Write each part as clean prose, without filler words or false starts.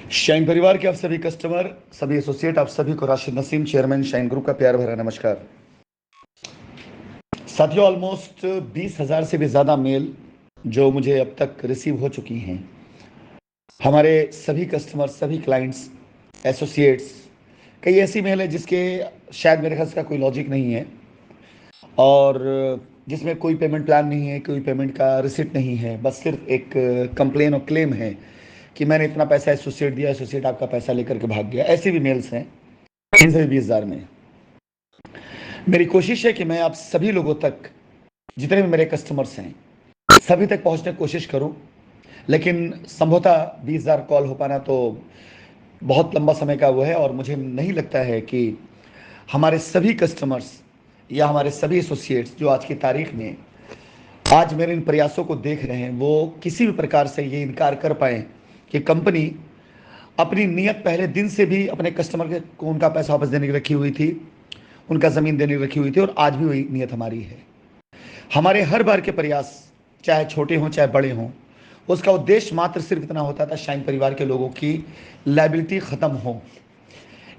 Shine परिवार के आप सभी कस्टमर, सभी एसोसिएट, आप सभी को Rashid Naseem, chairman shine group का प्यार भरा नमस्कार। साथियों, ऑलमोस्ट 20,000 से भी ज़्यादा मेल जो मुझे अब तक रिसीव हो चुकी हैं। हमारे सभी कस्टमर, सभी क्लाइंट्स, एसोसिएट्स, कई ऐसी मेल है जिसके शायद मेरे ख्याल से कोई लॉजिक नहीं है और जिसमें कोई पेमेंट प्लान नहीं है, कोई पेमेंट का रिसिप्ट नहीं है, बस सिर्फ एक कंप्लेन और क्लेम है कि मैंने इतना पैसा एसोसिएट दिया, एसोसिएट आपका पैसा लेकर के भाग गया। ऐसी भी मेल्स हैं इन सभी 20,000 में। मेरी कोशिश है कि मैं आप सभी लोगों तक, जितने भी मेरे कस्टमर्स हैं, सभी तक पहुंचने की कोशिश करूं, लेकिन संभवतः 20,000 कॉल हो पाना तो बहुत लंबा समय का वो है और मुझे नहीं लगता है कि हमारे सभी कस्टमर्स या हमारे सभी एसोसिएट्स जो आज की तारीख में आज मेरे इन प्रयासों को देख रहे हैं, वो किसी भी प्रकार से ये इनकार कर पाए कि कंपनी अपनी नियत पहले दिन से भी अपने कस्टमर को उनका पैसा वापस देने की रखी हुई थी, उनका ज़मीन देने की रखी हुई थी और आज भी वही नियत हमारी है। हमारे हर बार के प्रयास, चाहे छोटे हों चाहे बड़े हों, उसका उद्देश्य मात्र सिर्फ इतना होता था, शाइन परिवार के लोगों की लायबिलिटी ख़त्म हो।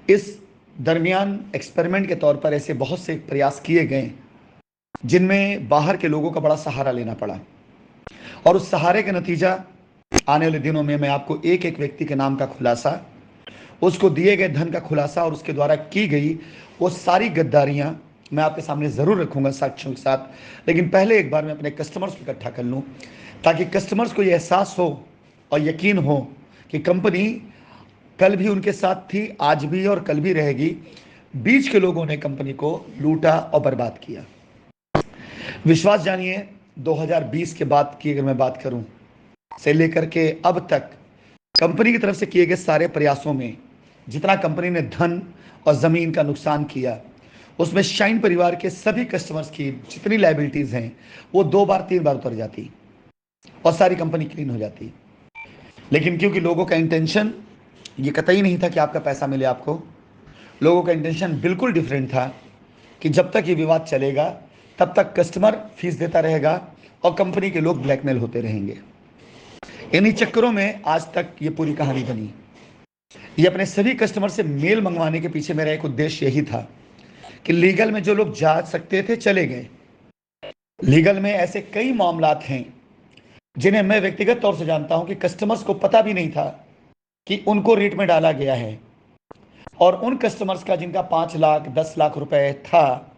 इस दरमियान एक्सपेरिमेंट के तौर पर ऐसे बहुत से प्रयास किए गए जिनमें बाहर के लोगों का बड़ा सहारा लेना पड़ा और उस सहारे का नतीजा आने वाले दिनों में मैं आपको एक एक व्यक्ति के नाम का खुलासा, उसको दिए गए धन का खुलासा और उसके द्वारा की गई वो सारी गद्दारियां मैं आपके सामने ज़रूर रखूंगा साक्ष्यों के साथ। लेकिन पहले एक बार मैं अपने कस्टमर्स को इकट्ठा कर लूं ताकि कस्टमर्स को ये एहसास हो और यकीन हो कि कंपनी कल भी उनके साथ थी, आज भी और कल भी रहेगी। बीच के लोगों ने कंपनी को लूटा और बर्बाद किया। विश्वास जानिए, 2020 के बाद की अगर मैं बात करूं से लेकर के अब तक कंपनी की तरफ से किए गए सारे प्रयासों में जितना कंपनी ने धन और ज़मीन का नुकसान किया, उसमें शाइन परिवार के सभी कस्टमर्स की जितनी लाइबिलिटीज़ हैं वो 2 बार 3 बार उतर जाती और सारी कंपनी क्लीन हो जाती। लेकिन क्योंकि लोगों का इंटेंशन ये कतई नहीं था कि आपका पैसा मिले आपको, लोगों का इंटेंशन बिल्कुल डिफरेंट था कि जब तक ये विवाद चलेगा तब तक कस्टमर फीस देता रहेगा और कंपनी के लोग ब्लैकमेल होते रहेंगे। इन्हीं चक्करों में आज तक ये पूरी कहानी बनी। ये अपने सभी कस्टमर से मेल मंगवाने के पीछे मेरा एक उद्देश्य यही था कि लीगल में जो लोग जा सकते थे चले गए। लीगल में ऐसे कई मामलात हैं जिन्हें मैं व्यक्तिगत तौर से जानता हूं कि कस्टमर्स को पता भी नहीं था कि उनको रेट में डाला गया है और उन कस्टमर्स का जिनका 5 लाख 10 लाख रुपए था,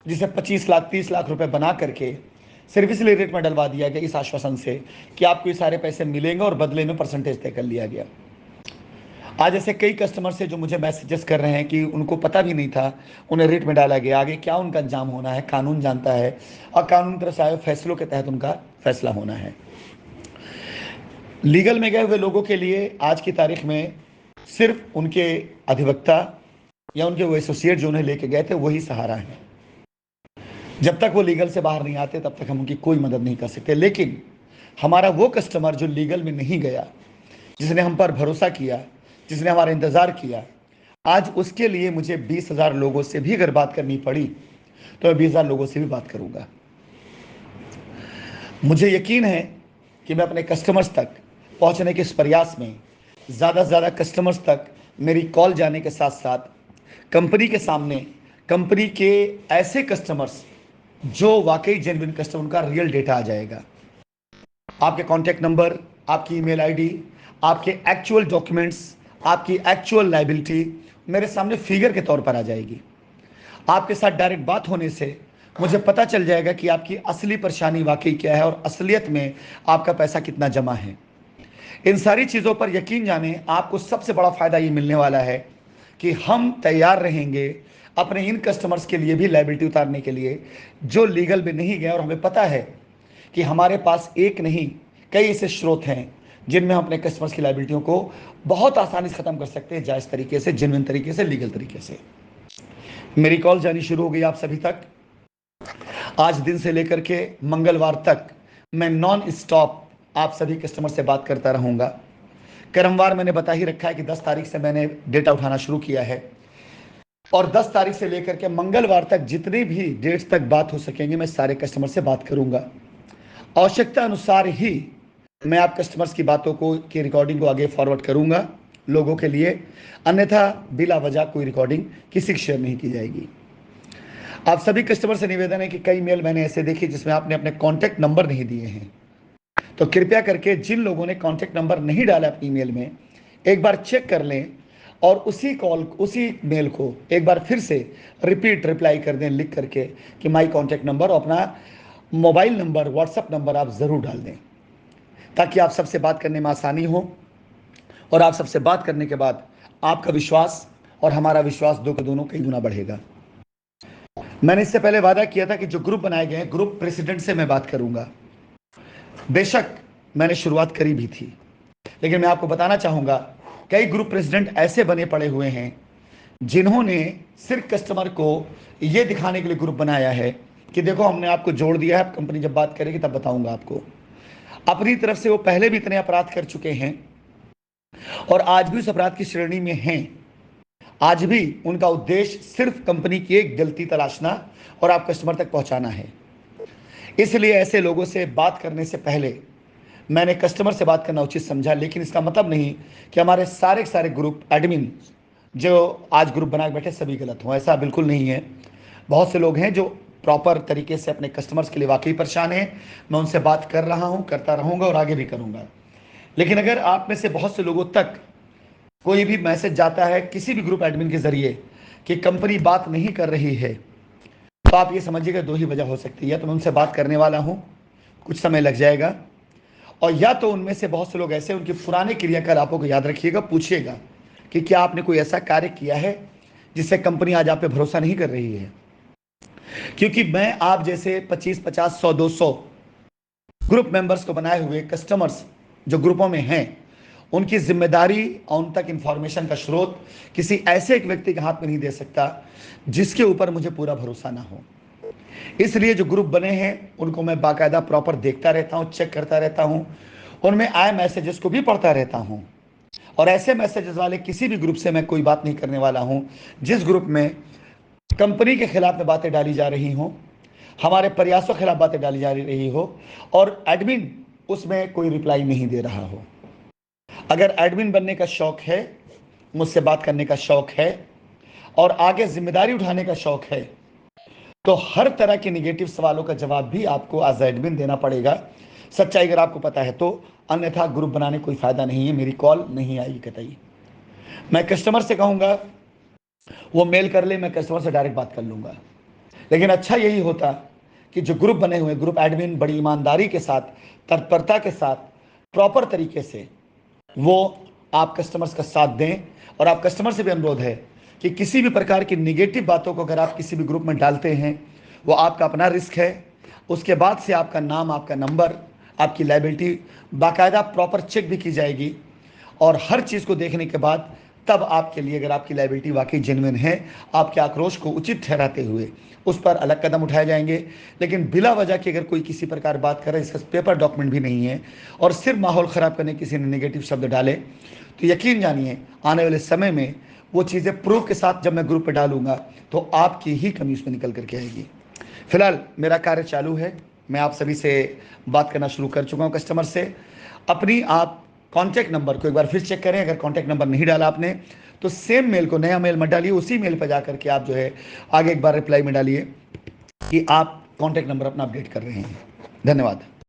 जिसे 25 लाख 30 लाख रुपए बना करके सिर्फ इसलिए रेट में डलवा दिया गया इस आश्वासन से कि आपको ये सारे पैसे मिलेंगे और बदले में परसेंटेज तय कर लिया गया। आज ऐसे कई कस्टमर से जो मुझे मैसेजेस कर रहे हैं कि उनको पता भी नहीं था, उन्हें रेट में डाला गया, आगे क्या उनका अंजाम होना है कानून जानता है और कानून की तरफ से आए फैसलों के तहत उनका फैसला होना है। लीगल में गए हुए लोगों के लिए आज की तारीख में सिर्फ उनके अधिवक्ता या उनके वो एसोसिएट जो उन्हें लेके गए थे वही सहारा है। जब तक वो लीगल से बाहर नहीं आते तब तक हम उनकी कोई मदद नहीं कर सकते। लेकिन हमारा वो कस्टमर जो लीगल में नहीं गया, जिसने हम पर भरोसा किया, जिसने हमारा इंतज़ार किया, आज उसके लिए मुझे 20,000 लोगों से भी अगर बात करनी पड़ी तो मैं 20,000 लोगों से भी बात करूंगा। मुझे यकीन है कि मैं अपने कस्टमर्स तक पहुंचने के इस प्रयास में ज़्यादा से ज़्यादा कस्टमर्स तक मेरी कॉल जाने के साथ साथ कंपनी के सामने कंपनी के ऐसे कस्टमर्स जो वाकई जेन्युइन कस्टमर, उनका रियल डेटा आ जाएगा। आपके कॉन्टैक्ट नंबर, आपकी ईमेल आईडी, आपके एक्चुअल डॉक्यूमेंट्स, आपकी एक्चुअल लाइबिलिटी मेरे सामने फिगर के तौर पर आ जाएगी। आपके साथ डायरेक्ट बात होने से मुझे पता चल जाएगा कि आपकी असली परेशानी वाकई क्या है और असलियत में आपका पैसा कितना जमा है। इन सारी चीज़ों पर यकीन जाने, आपको सबसे बड़ा फ़ायदा ये मिलने वाला है कि हम तैयार रहेंगे अपने इन कस्टमर्स के लिए भी लाइबिलिटी उतारने के लिए जो लीगल में नहीं गए और हमें पता है कि हमारे पास एक नहीं कई ऐसे स्रोत हैं जिनमें हम अपने कस्टमर्स की लाइबिलिटियों को बहुत आसानी से ख़त्म कर सकते हैं, जायज़ तरीके से, जेन्युइन तरीके से, लीगल तरीके से। मेरी कॉल जानी शुरू हो गई आप सभी तक। आज दिन से लेकर के मंगलवार तक मैं नॉन स्टॉप आप सभी कस्टमर से बात करता रहूँगा। क्रमवार मैंने बता ही रखा है कि 10 तारीख से मैंने डेटा उठाना शुरू किया है और 10 तारीख से लेकर के मंगलवार तक जितनी भी डेट्स तक बात हो सकेंगे मैं सारे कस्टमर से बात करूँगा। आवश्यकता अनुसार ही मैं आप कस्टमर्स की बातों को की रिकॉर्डिंग को आगे फॉरवर्ड करूँगा लोगों के लिए, अन्यथा बिला वजह कोई रिकॉर्डिंग किसी की शेयर नहीं की जाएगी। आप सभी कस्टमर से निवेदन है कि कई मेल मैंने ऐसे देखे जिसमें आपने अपने कॉन्टैक्ट नंबर नहीं दिए हैं, तो कृपया करके जिन लोगों ने कॉन्टैक्ट नंबर नहीं डाला अपनी ईमेल में, एक बार चेक कर लें और उसी मेल को एक बार फिर से रिपीट रिप्लाई कर दें लिख करके कि माई कॉन्टैक्ट नंबर और अपना मोबाइल नंबर, व्हाट्सएप नंबर आप ज़रूर डाल दें, ताकि आप सबसे बात करने में आसानी हो और आप सबसे बात करने के बाद आपका विश्वास और हमारा विश्वास दोनों कई गुना बढ़ेगा। मैंने इससे पहले वादा किया था कि जो ग्रुप बनाए गए हैं, ग्रुप प्रेसिडेंट से मैं बात करूंगा। बेशक मैंने शुरुआत करी भी थी, लेकिन मैं आपको बताना चाहूंगा कई ग्रुप प्रेसिडेंट ऐसे बने पड़े हुए हैं जिन्होंने सिर्फ कस्टमर को यह दिखाने के लिए ग्रुप बनाया है कि देखो हमने आपको जोड़ दिया है, कंपनी जब बात करेगी तब बताऊंगा आपको। अपनी तरफ से वो पहले भी इतने अपराध कर चुके हैं और आज भी उस अपराध की श्रेणी में हैं। आज भी उनका उद्देश्य सिर्फ कंपनी की एक गलती तलाशना और आप कस्टमर तक पहुंचाना है। इसलिए ऐसे लोगों से बात करने से पहले मैंने कस्टमर से बात करना उचित समझा, लेकिन इसका मतलब नहीं कि हमारे सारे के सारे ग्रुप एडमिन जो आज ग्रुप बना के बैठे सभी गलत हों, ऐसा बिल्कुल नहीं है। बहुत से लोग हैं जो प्रॉपर तरीके से अपने कस्टमर्स के लिए वाकई परेशान हैं। मैं उनसे बात कर रहा हूं, करता रहूंगा और आगे भी करूंगा। लेकिन अगर आप में से बहुत से लोगों तक कोई भी मैसेज जाता है किसी भी ग्रुप एडमिन के जरिए कि कंपनी बात नहीं कर रही है, तो आप ये समझिएगा दो ही वजह हो सकती है। तो मैं उनसे बात करने वाला हूं, कुछ समय लग जाएगा, और या तो उनमें से बहुत से लोग ऐसे उनके पुराने क्रियाकलापों को याद रखिएगा, पूछिएगा कि क्या आपने कोई ऐसा कार्य किया है जिससे कंपनी आज आप पे भरोसा नहीं कर रही है। क्योंकि मैं आप जैसे 25, 50, 100, 200 ग्रुप मेंबर्स को बनाए हुए कस्टमर्स जो ग्रुपों में हैं, उनकी जिम्मेदारी और उन तक इंफॉर्मेशन का स्रोत किसी ऐसे एक व्यक्ति के हाथ में नहीं दे सकता जिसके ऊपर मुझे पूरा भरोसा ना हो। इसलिए जो ग्रुप बने हैं उनको मैं बाकायदा प्रॉपर देखता रहता हूं, चेक करता रहता हूं, उनमें आए मैसेजेस को भी पढ़ता रहता हूं, और ऐसे मैसेजेस वाले किसी भी ग्रुप से मैं कोई बात नहीं करने वाला हूं जिस ग्रुप में कंपनी के खिलाफ में बातें डाली जा रही हों, हमारे प्रयासों के खिलाफ बातें डाली जा रही हो और एडमिन उसमें कोई रिप्लाई नहीं दे रहा हो। अगर एडमिन बनने का शौक है, मुझसे बात करने का शौक है और आगे जिम्मेदारी उठाने का शौक है, तो हर तरह के निगेटिव सवालों का जवाब भी आपको एज एडमिन देना पड़ेगा, सच्चाई अगर आपको पता है तो। अन्यथा ग्रुप बनाने कोई फायदा नहीं है, मेरी कॉल नहीं आएगी कतई। मैं कस्टमर से कहूंगा वो मेल कर ले, मैं कस्टमर से डायरेक्ट बात कर लूंगा। लेकिन अच्छा यही होता कि जो ग्रुप बने हुए ग्रुप एडमिन बड़ी ईमानदारी के साथ, तत्परता के साथ, प्रॉपर तरीके से वो आप कस्टमर्स का साथ दें। और आप कस्टमर से भी अनुरोध है कि किसी भी प्रकार की निगेटिव बातों को अगर आप किसी भी ग्रुप में डालते हैं, वो आपका अपना रिस्क है। उसके बाद से आपका नाम, आपका नंबर, आपकी लायबिलिटी बाकायदा प्रॉपर चेक भी की जाएगी, और हर चीज़ को देखने के बाद तब आपके लिए, अगर आपकी लायबिलिटी वाकई जेन्युइन है, आपके आक्रोश को उचित ठहराते हुए उस पर अलग कदम उठाए जाएंगे। लेकिन बिला वजह की अगर कोई किसी प्रकार बात करे, इसका पेपर डॉक्यूमेंट भी नहीं है, और सिर्फ माहौल ख़राब करने किसी ने नेगेटिव शब्द डाले, तो यकीन जानिए आने वाले समय में वो चीज़ें प्रूफ के साथ जब मैं ग्रुप पर डालूंगा तो आपकी ही कमी उसमें निकल करके आएगी। फिलहाल मेरा कार्य चालू है, मैं आप सभी से बात करना शुरू कर चुका हूँ कस्टमर से। अपनी आप कॉन्टैक्ट नंबर को एक बार फिर चेक करें, अगर कॉन्टैक्ट नंबर नहीं डाला आपने तो सेम मेल को, नया मेल मत डालिए, उसी मेल पर जाकर के आप जो है आगे एक बार रिप्लाई में डालिए कि आप कॉन्टैक्ट नंबर अपना अपडेट कर रहे हैं। धन्यवाद।